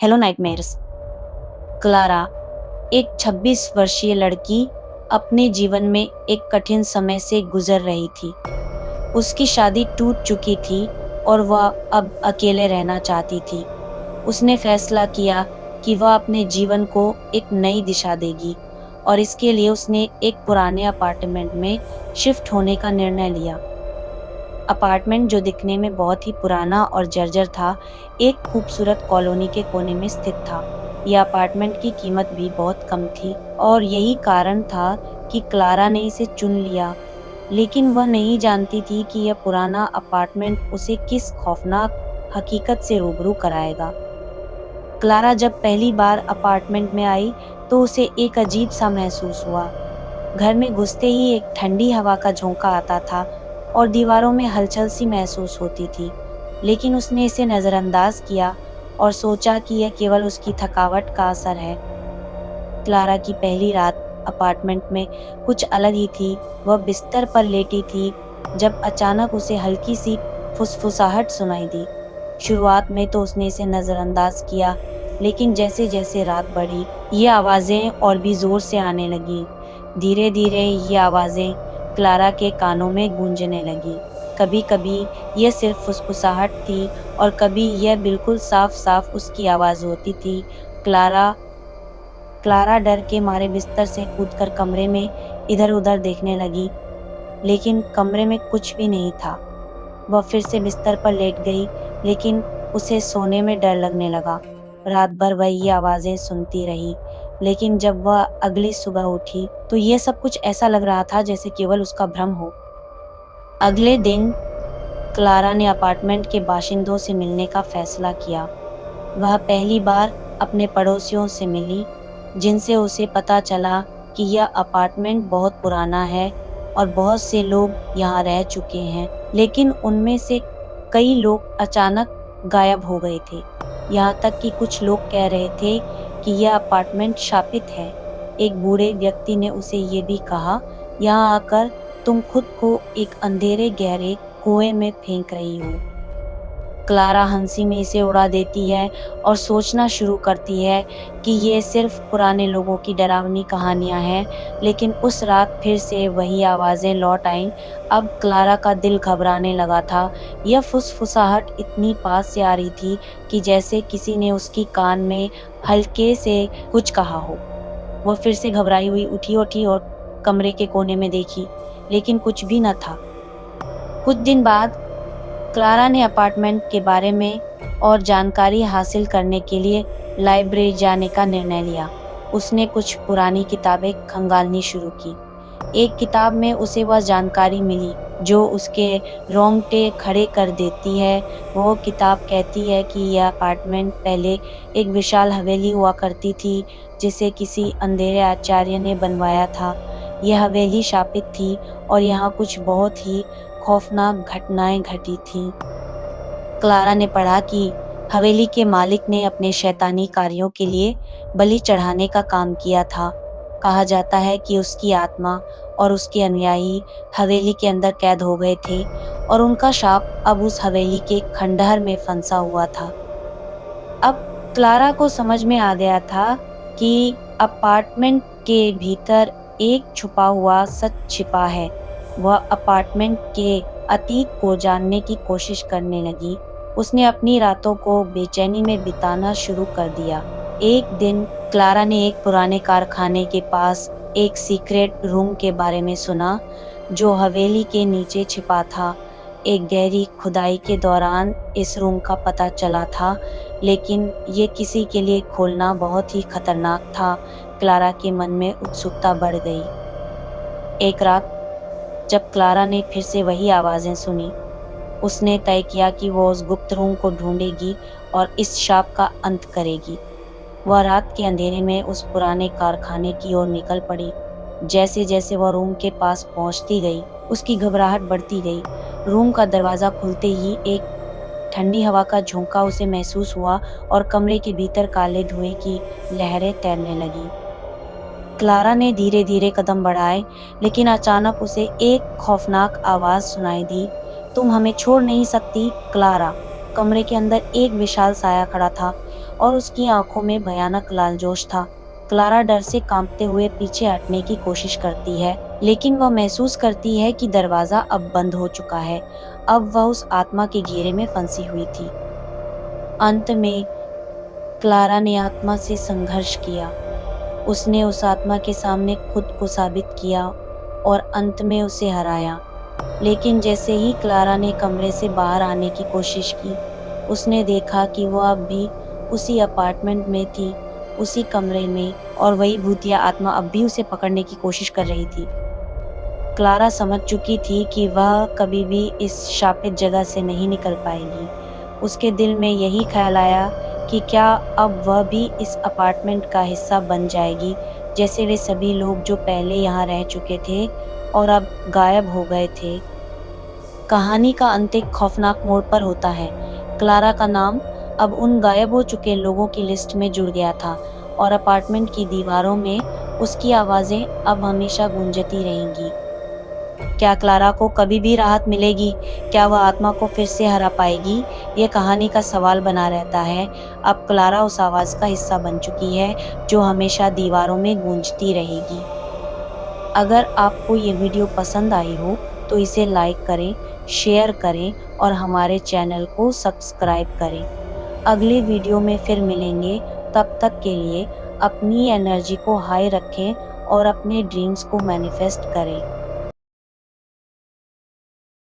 Hello nightmares. Clara, एक 26 वर्षीय लड़की, अपने जीवन में एक कठिन समय से गुजर रही थी। उसकी शादी टूट चुकी थी और वह अब अकेले रहना चाहती थी। उसने फैसला किया कि वह अपने जीवन को एक नई दिशा देगी और इसके लिए उसने एक पुराने अपार्टमेंट में शिफ्ट होने का निर्णय लिया। अपार्टमेंट, जो दिखने में बहुत ही पुराना और जर्जर था, एक खूबसूरत कॉलोनी के कोने में स्थित था। यह अपार्टमेंट की कीमत भी बहुत कम थी और यही कारण था कि क्लारा ने इसे चुन लिया। लेकिन वह नहीं जानती थी कि यह पुराना अपार्टमेंट उसे किस खौफनाक हकीकत से रूबरू कराएगा। क्लारा जब पहली बार अपार्टमेंट में आई तो उसे एक अजीब सा महसूस हुआ। घर में घुसते ही एक ठंडी हवा का झोंका आता था और दीवारों में हलचल सी महसूस होती थी। लेकिन उसने इसे नज़रअंदाज किया और सोचा कि यह केवल उसकी थकावट का असर है। क्लारा की पहली रात अपार्टमेंट में कुछ अलग ही थी। वह बिस्तर पर लेटी थी जब अचानक उसे हल्की सी फुसफुसाहट सुनाई दी। शुरुआत में तो उसने इसे नज़रअंदाज किया, लेकिन जैसे-जैसे रात बढ़ी, ये आवाज़ें और भी ज़ोर से आने लगीं। धीरे-धीरे ये आवाज़ें क्लारा के कानों में गूंजने लगीं। कभी-कभी यह सिर्फ फुसफुसाहट थी और कभी यह बिल्कुल साफ-साफ उसकी आवाज़ होती थी। क्लारा क्लारा डर के मारे बिस्तर से कूदकर कमरे में इधर-उधर देखने लगी, लेकिन कमरे में कुछ भी नहीं था। वह फिर से बिस्तर पर लेट गई, लेकिन उसे सोने में डर लगने लगा। रात भर वह ये आवाज़ें सुनती रही, लेकिन जब वह अगली सुबह उठी, तो ये सब कुछ ऐसा लग रहा था जैसे केवल उसका भ्रम हो। अगले दिन क्लारा ने अपार्टमेंट के बाशिंदों से मिलने का फैसला किया। वह पहली बार अपने पड़ोसियों से मिली, जिनसे उसे पता चला कि यह अपार्टमेंट बहुत पुराना है और बहुत से लोग यहाँ रह चुके हैं, लेकिन उनमें से कई लोग अचानक गायब हो गए थे। यहाँ तक कि कुछ लोग कह रहे थे कि यह अपार्टमेंट शापित है। एक बूढ़े व्यक्ति ने उसे ये भी कहा, यहाँ आकर तुम खुद को एक अंधेरे गहरे कुएं में फेंक रही हो। क्लारा हंसी में इसे उड़ा देती है और सोचना शुरू करती है कि ये सिर्फ पुराने लोगों की डरावनी कहानियां हैं, लेकिन उस रात फिर से वही आवाज़ें लौट आईं। अब क्लारा का दिल घबराने लगा था। यह फुसफुसाहट इतनी पास से आ रही थी कि जैसे किसी ने उसकी कान में हल्के से कुछ कहा हो। वह फिर से घबराई हुई उठी और कमरे के कोने में देखी, लेकिन कुछ भी न था। कुछ दिन बाद क्लारा ने अपार्टमेंट के बारे में और जानकारी हासिल करने के लिए लाइब्रेरी जाने का निर्णय लिया। उसने कुछ पुरानी किताबें खंगालनी शुरू की। एक किताब में उसे वह जानकारी मिली जो उसके रोंगटे खड़े कर देती है। वो किताब कहती है कि यह अपार्टमेंट पहले एक विशाल हवेली हुआ करती थी, जिसे किसी अंधेरे आचार्य ने बनवाया था। यह हवेली शापित थी और यहाँ कुछ बहुत ही खौफनाक घटनाएं घटी थीं। क्लारा ने पढ़ा कि हवेली के मालिक ने अपने शैतानी कार्यों के लिए बलि चढ़ाने का काम किया था। कहा जाता है कि उसकी आत्मा और उसके अनुयायी हवेली के अंदर कैद हो गए थे और उनका शाप अब उस हवेली के खंडहर में फंसा हुआ था। अब क्लारा को समझ में आ गया था कि अपार्टमेंट के भीतर एक छुपा हुआ सच छिपा है। वह अपार्टमेंट के अतीत को जानने की कोशिश करने लगी। उसने अपनी रातों को बेचैनी में बिताना शुरू कर दिया। एक दिन क्लारा ने एक पुराने कारखाने के पास एक सीक्रेट रूम के बारे में सुना, जो हवेली के नीचे छिपा था। एक गहरी खुदाई के दौरान इस रूम का पता चला था, लेकिन ये किसी के लिए खोलना बहुत ही खतरनाक था। क्लारा के मन में उत्सुकता बढ़ गई। एक रात जब क्लारा ने फिर से वही आवाज़ें सुनी, उसने तय किया कि वो उस गुप्त रूम को ढूंढेगी और इस शाप का अंत करेगी। वह रात के अंधेरे में उस पुराने कारखाने की ओर निकल पड़ी। जैसे-जैसे वह रूम के पास पहुंचती गई, उसकी घबराहट बढ़ती गई। रूम का दरवाज़ा खुलते ही एक ठंडी हवा का झोंका उसे महसूस हुआ और कमरे के भीतर काले धुएं की लहरें तैरने लगीं। क्लारा ने धीरे-धीरे कदम बढ़ाए, लेकिन अचानक उसे एक खौफनाक आवाज़ सुनाई दी, "तुम हमें छोड़ नहीं सकती, क्लारा।" कमरे के अंदर एक विशाल साया खड़ा था और उसकी आंखों में भयानक लालजोश था। क्लारा डर से कांपते हुए पीछे हटने की कोशिश करती है, लेकिन वह महसूस करती है कि दरवाजा अब बंद हो चुका है। अब वह उस आत्मा के घेरे में फंसी हुई थी। अंत में क्लारा ने आत्मा से संघर्ष किया। उसने उस आत्मा के सामने खुद को साबित किया और अंत में उसे हराया। लेकिन जैसे ही क्लारा ने कमरे से बाहर आने की कोशिश की, उसने देखा कि वह अब भी उसी अपार्टमेंट में थी, उसी कमरे में, और वही भूतिया आत्मा अब भी उसे पकड़ने की कोशिश कर रही थी। क्लारा समझ चुकी थी कि वह कभी भी इस शापित जगह से नहीं निकल पाएगी। उसके दिल में यही ख़्याल आया कि क्या अब वह भी इस अपार्टमेंट का हिस्सा बन जाएगी, जैसे वे सभी लोग जो पहले यहाँ रह चुके थे और अब गायब हो गए थे। कहानी का अंत एक खौफनाक मोड़ पर होता है। क्लारा का नाम अब उन गायब हो चुके लोगों की लिस्ट में जुड़ गया था और अपार्टमेंट की दीवारों में उसकी आवाज़ें अब हमेशा गूंजती रहेंगी। क्या क्लारा को कभी भी राहत मिलेगी? क्या वह आत्मा को फिर से हरा पाएगी? ये कहानी का सवाल बना रहता है। अब क्लारा उस आवाज़ का हिस्सा बन चुकी है, जो हमेशा दीवारों में गूंजती रहेगी। अगर आपको ये वीडियो पसंद आई हो, तो इसे लाइक करें, शेयर करें और हमारे चैनल को सब्सक्राइब करें। अगले वीडियो में फिर मिलेंगे, तब तक के लिए अपनी एनर्जी को हाई रखें और अपने ड्रीम्स को मैनिफेस्ट करें।